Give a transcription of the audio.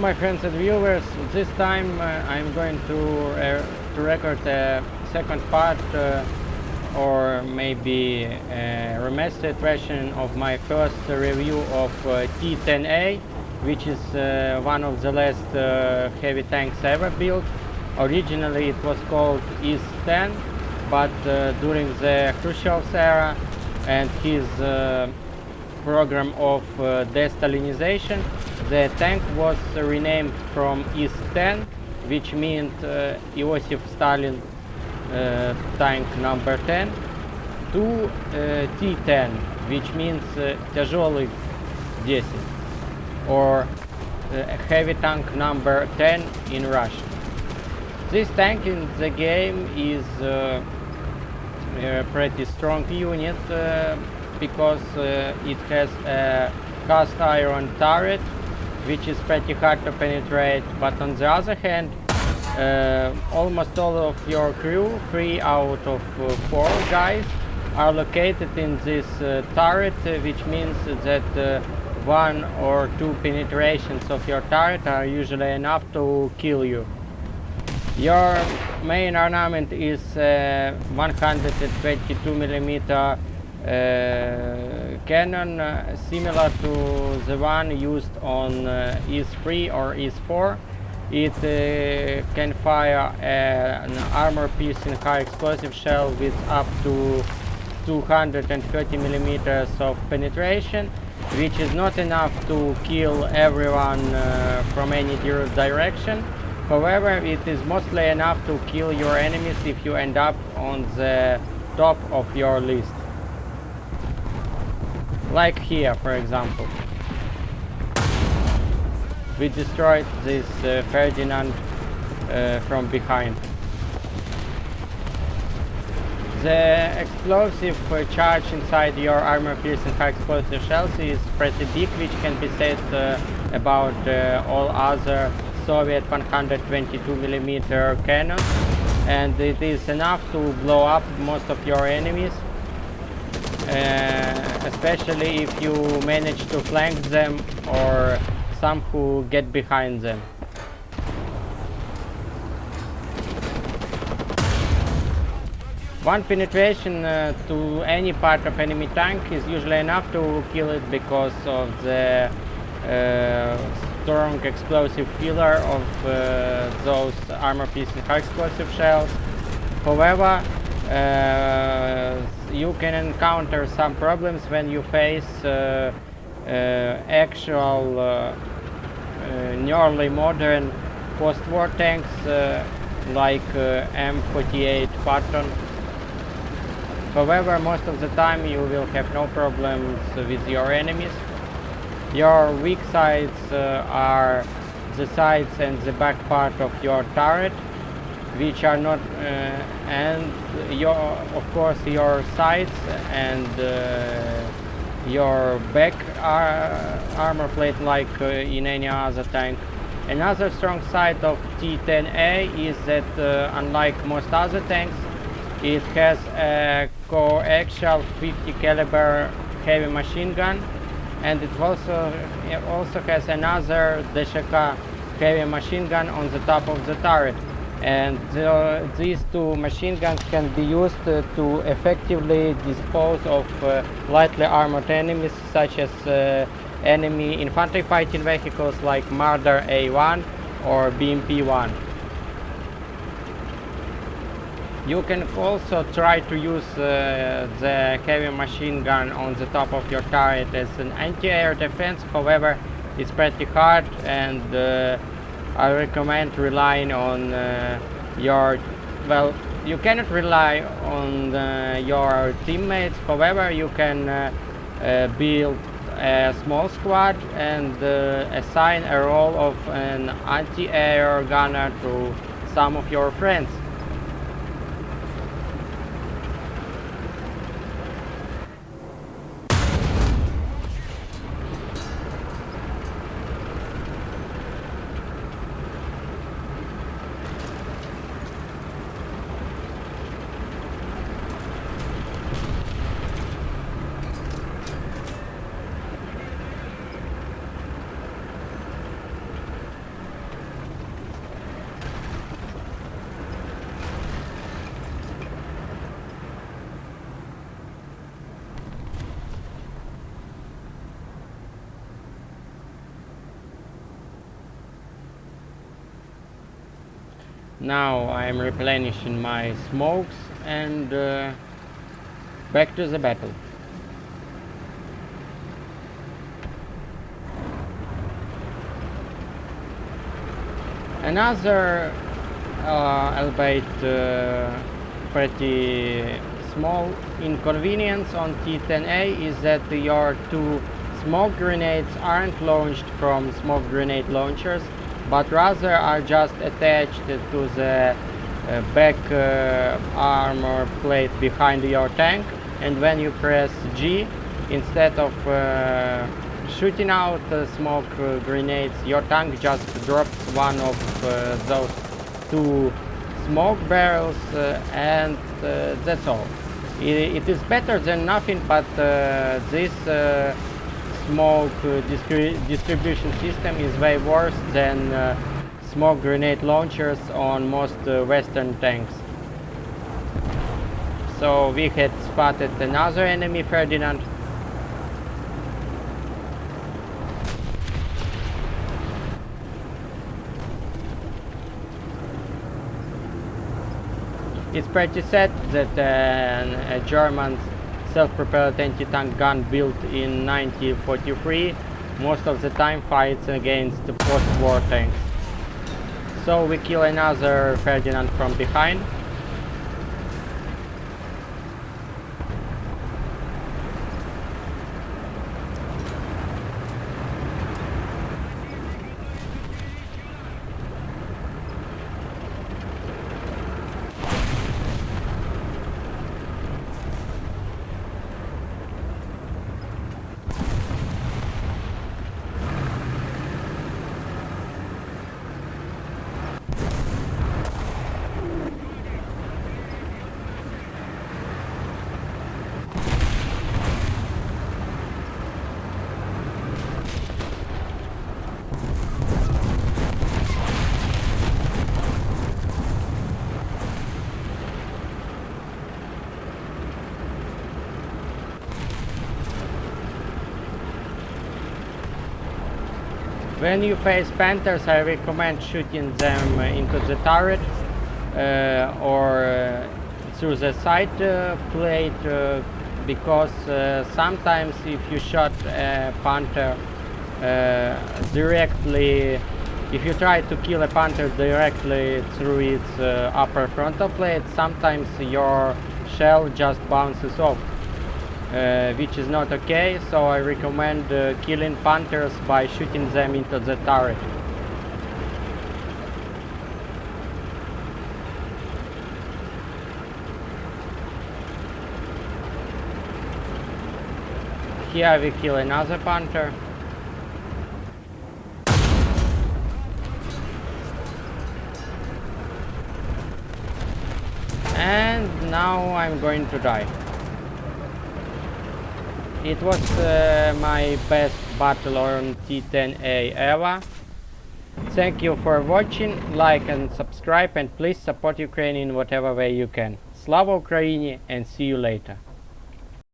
my friends and viewers, this time I'm going to record a second part or maybe a remastered version of my first review of T-10A, which is one of the last heavy tanks ever built. Originally it was called IS-10, but during the Khrushchev's era and his program of de-Stalinization, the tank was renamed from IS-10, which meant Iosif Stalin tank number 10, to T-10, which means тяжелый 10, or heavy tank number 10 in Russian. This tank in the game is a pretty strong unit because it has a cast iron turret, which is pretty hard to penetrate, but on the other hand, almost all of your crew, 3 out of 4 guys, are located in this turret, which means that 1 or 2 penetrations of your turret are usually enough to kill you. Your main armament is 122mm cannon, similar to the one used on IS-3 or IS-4. It can fire an armor-piercing high explosive shell with up to 230mm of penetration, which is not enough to kill everyone from any direction. However, it is mostly enough to kill your enemies if you end up on the top of your list. Like here, for example. We destroyed this Ferdinand from behind. The explosive charge inside your armor-piercing high explosive shells is pretty big, which can be said about all other Soviet 122mm cannons, and it is enough to blow up most of your enemies, especially if you manage to flank them or some who get behind them. One penetration to any part of enemy tank is usually enough to kill it because of the strong explosive filler of those armor-piercing high explosive shells. However, you can encounter some problems when you face actual nearly modern post-war tanks like M48 Patton. However, most of the time you will have no problems with your enemies. Your weak sides are the sides and the back part of your turret, which are not, and of course your sides and your back armor plate, like in any other tank. Another strong side of T-10A is that unlike most other tanks, it has a coaxial 50 caliber heavy machine gun, and it also has another DSHK heavy machine gun on the top of the turret. And these two machine guns can be used to effectively dispose of lightly armored enemies, such as enemy infantry fighting vehicles like Marder A1 or BMP-1. You can also try to use the heavy machine gun on the top of your turret as an anti-air defense. However, it's pretty hard, and I recommend relying on you cannot rely on your teammates. However, you can build a small squad and assign a role of an anti-air gunner to some of your friends. Now I'm replenishing my smokes and back to the battle. Another albeit pretty small inconvenience on T-10A is that your two smoke grenades aren't launched from smoke grenade launchers, but rather are just attached to the back armor plate behind your tank, and when you press G, instead of shooting out smoke grenades, your tank just drops one of those two smoke barrels, and that's all. It is better than nothing, but this smoke distribution system is way worse than smoke grenade launchers on most Western tanks. So we had spotted another enemy Ferdinand. It's pretty sad that a German self-propelled anti-tank gun built in 1943 most of the time fights against the post-war tanks. So we kill another Ferdinand from behind. When you face Panthers, I recommend shooting them into the turret or through the side plate, because sometimes if you shot a Panther directly, if you try to kill a Panther directly through its upper frontal plate, sometimes your shell just bounces off. Which is not okay, so I recommend killing Panthers by shooting them into the turret. Here we kill another Panther. And now I'm going to die. It was my best battle on T-10A ever. Thank you for watching, like and subscribe, and please support Ukraine in whatever way you can. Slava Ukraini, and see you later.